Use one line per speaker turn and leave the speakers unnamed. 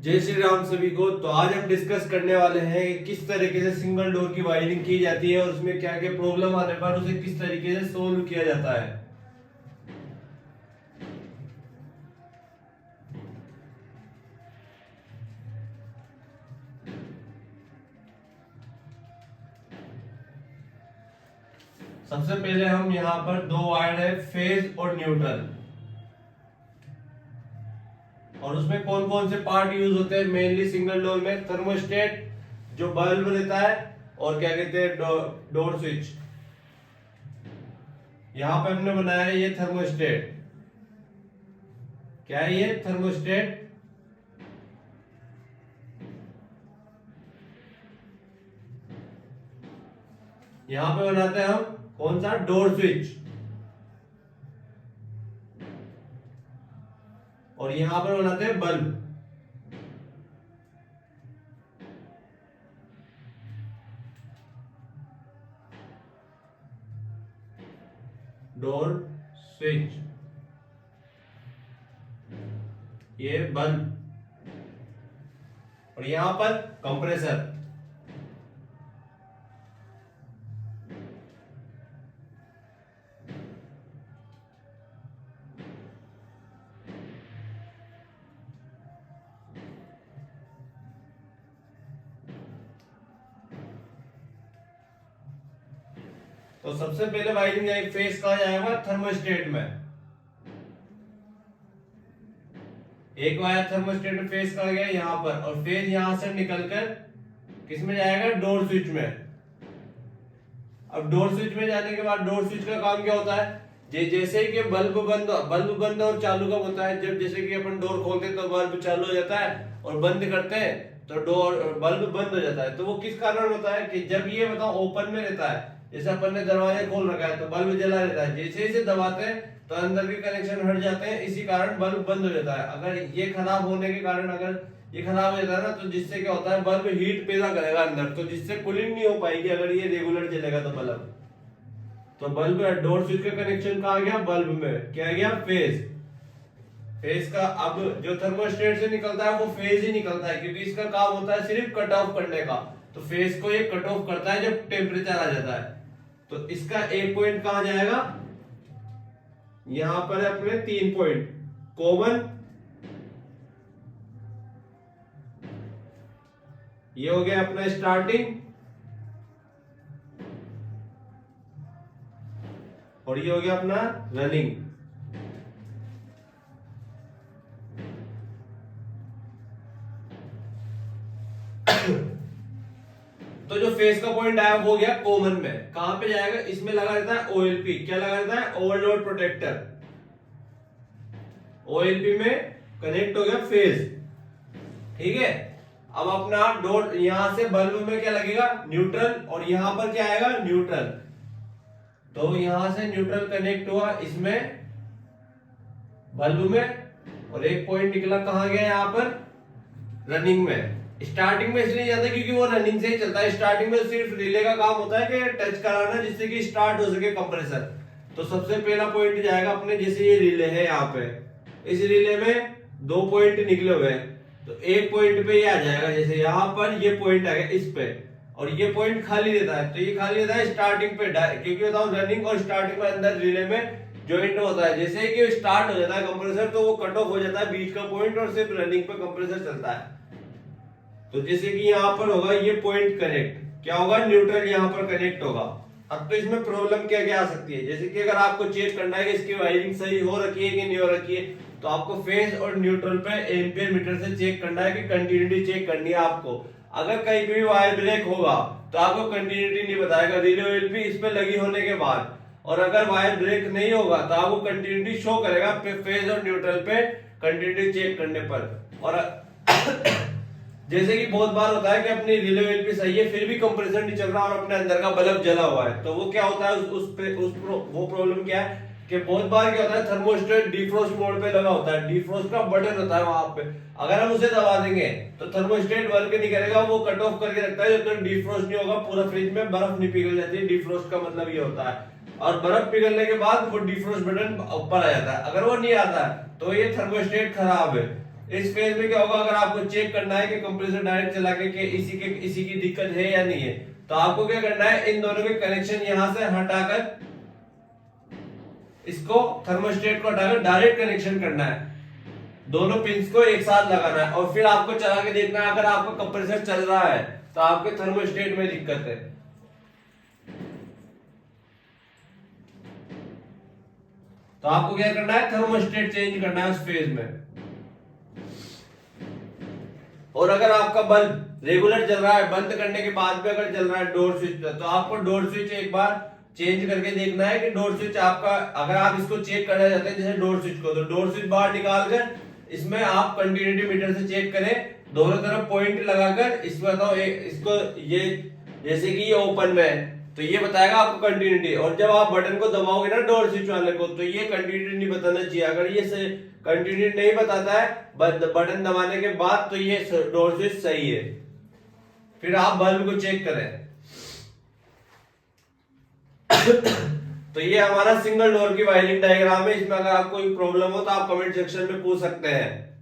जय श्री राम सभी को। तो आज हम डिस्कस करने वाले हैं कि किस तरीके से सिंगल डोर की वायरिंग की जाती है और उसमें क्या क्या प्रॉब्लम आने पर उसे किस तरीके से सोल्व किया जाता है। सबसे पहले हम यहाँ पर दो वायर है, फेज और न्यूट्रल, और उसमें कौन कौन से पार्ट यूज होते हैं मेनली सिंगल डोर में। थर्मोस्टेट जो बल्ब रहता है, और क्या कहते हैं डोर स्विच। यहां पे हमने बनाया है ये थर्मोस्टेट। क्या है ये? थर्मोस्टेट। यहां पे बनाते हैं हम कौन सा? Door switch. और यहां पर बनाते हैं बल्ब। डोर स्विच, ये बल्ब, और यहां पर कंप्रेसर। तो सबसे पहले वायरिंग जाएगी, फेस कहां जाएगा? थर्मोस्टेट में। एक वायर थर्मोस्टेट में फेस कहां गया? यहां पर। और फेस यहां से निकलकर किस में जाएगा? डोर स्विच में। अब डोर स्विच में जाने के बाद डोर स्विच का काम क्या होता है? जैसे कि बल्ब बंद और चालू कब होता है? जब जैसे कि अपन डोर खोलते हैं तो बल्ब चालू हो जाता है, और बंद करते हैं तो डोर बल्ब बंद हो जाता है। तो वो किस कारण होता है? कि जब ये बताओ ओपन में रहता है, जैसे अपन ने दरवाजा खोल रखा है तो बल्ब जला रहता है, जैसे ही दबाते हैं तो अंदर के कनेक्शन हट जाते हैं, इसी कारण बल्ब बंद हो जाता है। अगर ये खराब होने के कारण अगर ये खराब हो जाता है ना, तो जिससे क्या होता है? बल्ब हीट पैदा करेगा अंदर, तो जिससे कूलिंग नहीं हो पाएगी अगर ये रेगुलर चलेगा तो बल्ब। तो बल्ब डोर स्विच का कनेक्शन कहा गया? बल्ब में। क्या गया? फेज। फेज का अब जो थर्मोस्टेट से निकलता है वो फेज ही निकलता है, क्योंकि इसका काम होता है सिर्फ कट ऑफ करने का। तो फेज को ये कट ऑफ करता है जब टेम्परेचर आ जाता है। तो इसका एक पॉइंट कहां जाएगा? यहां पर है अपने 3 पॉइंट कॉमन। ये हो गया अपना स्टार्टिंग, और ये हो गया अपना रनिंग। तो जो फेस का पॉइंट आया वो गया कॉमन में। कहां पे जाएगा? इसमें लगा रहता है ओएलपी। क्या लगा रहता है? Overload protector. ओएलपी में कनेक्ट हो गया फेज। ठीक है। अब अपना डोर यहां से बल्ब में क्या लगेगा? न्यूट्रल। और यहां पर क्या आएगा? न्यूट्रल। तो यहां से न्यूट्रल कनेक्ट हुआ इसमें बल्ब में, और एक पॉइंट निकला कहां गया? यहां पर रनिंग में। स्टार्टिंग में इसलिए जाता है क्योंकि वो रनिंग से ही चलता है। स्टार्टिंग में सिर्फ रिले का काम होता है कि टच कराना, जिससे कि स्टार्ट हो सके कंप्रेसर। तो सबसे पहला पॉइंट जाएगा अपने, जैसे ये रिले है यहाँ पे, इस रिले में 2 पॉइंट निकले हुए हैं, तो एक पॉइंट पे ये आ जाएगा। जैसे यहाँ पर ये पॉइंट आ गया इस पे, और ये पॉइंट खाली रहता है, तो ये खाली रहता है स्टार्टिंग पे, क्योंकि बताओ रनिंग और स्टार्टिंग में अंदर रिले में ज्वाइंट होता है। जैसे कि स्टार्ट हो जाता है कंप्रेसर तो वो कट ऑफ हो जाता है बीच का पॉइंट, और सिर्फ रनिंग पे कंप्रेसर चलता है। तो जैसे कि यहाँ पर होगा ये पॉइंट कनेक्ट, क्या होगा? न्यूट्रल यहाँ पर कनेक्ट होगा। अब तो इसमें प्रॉब्लम क्या क्या आ सकती है? जैसे कि अगर आपको चेक करना है कि इसकी वायरिंग सही हो रखी है कि नहीं हो रखी है, तो आपको फेज और न्यूट्रल पे एम्पियर मीटर से चेक करना है कि कंटिन्यूटी चेक करनी है आपको। अगर कहीं भी वायर ब्रेक होगा तो आपको कंटिन्यूटी नहीं बताएगा रिले ओएलपी इस पे लगी होने के बाद, और अगर वायर ब्रेक नहीं होगा तो आपको कंटिन्यूटी शो करेगा फेज और न्यूट्रल पे कंटिन्यूटी चेक करने पर। और जैसे कि बहुत बार होता है कि अपनी रिले ओएलपी सही है फिर भी कंप्रेसर नहीं चल रहा और अपने अंदर का बल्ब जला हुआ है, तो वो क्या होता है? वो प्रॉब्लम क्या है कि बहुत बार क्या होता है? थर्मोस्टेट डिफ्रोस्ट मोड पे लगा होता है, डिफ्रोस्ट का बटन होता है वहां पे, अगर हम उसे दबा देंगे तो थर्मोस्टेट वर्क नहीं करेगा, वो कट ऑफ करके रखता है जब तक डिफ्रोस्ट नहीं होगा। पूरा फ्रिज में बर्फ नहीं पिघल जाती है, डिफ्रोस्ट का मतलब ये होता है। और बर्फ पिघलने के बाद वो डिफ्रोस्ट बटन ऊपर आ जाता है, अगर वो नहीं आता है तो ये थर्मोस्टेट खराब है। इस फेज में क्या होगा, अगर आपको चेक करना है कि कंप्रेसर डायरेक्ट चला के इसी की दिक्कत है या नहीं है, तो आपको क्या करना है, इन दोनों के कनेक्शन यहां से हटाकर इसको थर्मोस्टेट को हटाकर डायरेक्ट कनेक्शन करना है, दोनों पिंस को एक साथ लगाना है, और फिर आपको चला के देखना है। अगर आपका कंप्रेसर चल रहा है तो आपके थर्मोस्टेट में दिक्कत है। तो आपको क्या करना है, थर्मोस्टेट चेंज करना है उस फेज में। और अगर आपका बल्ब रेगुलर चल रहा है, बंद करने के बाद भी अगर चल रहा है डोर स्विच पे, तो आपको डोर स्विच एक बार चेंज करके देखना है कि डोर स्विच आपका, अगर आप इसको चेक करना चाहते हैं जैसे डोर स्विच को, तो डोर स्विच बाहर निकाल कर इसमें आप कंटिन्यूटी मीटर से चेक करें, दोनों तरफ पॉइंट लगाकर इसमें बताओ इसको, ये जैसे कि ये ओपन में है तो ये बताएगा आपको कंटिन्यूटी, और जब आप बटन को दबाओगे ना डोर स्विच वाले को, तो ये कंटिन्यूटी नहीं बताना चाहिए। अगर ये कंटिन्यूटी नहीं बताता है बटन दबाने के बाद, तो ये डोर स्विच सही है। फिर आप बल्ब को चेक करें। तो ये हमारा सिंगल डोर की वायरिंग डायग्राम है। इसमें अगर आपको कोई प्रॉब्लम हो तो आप कमेंट सेक्शन में पूछ सकते हैं।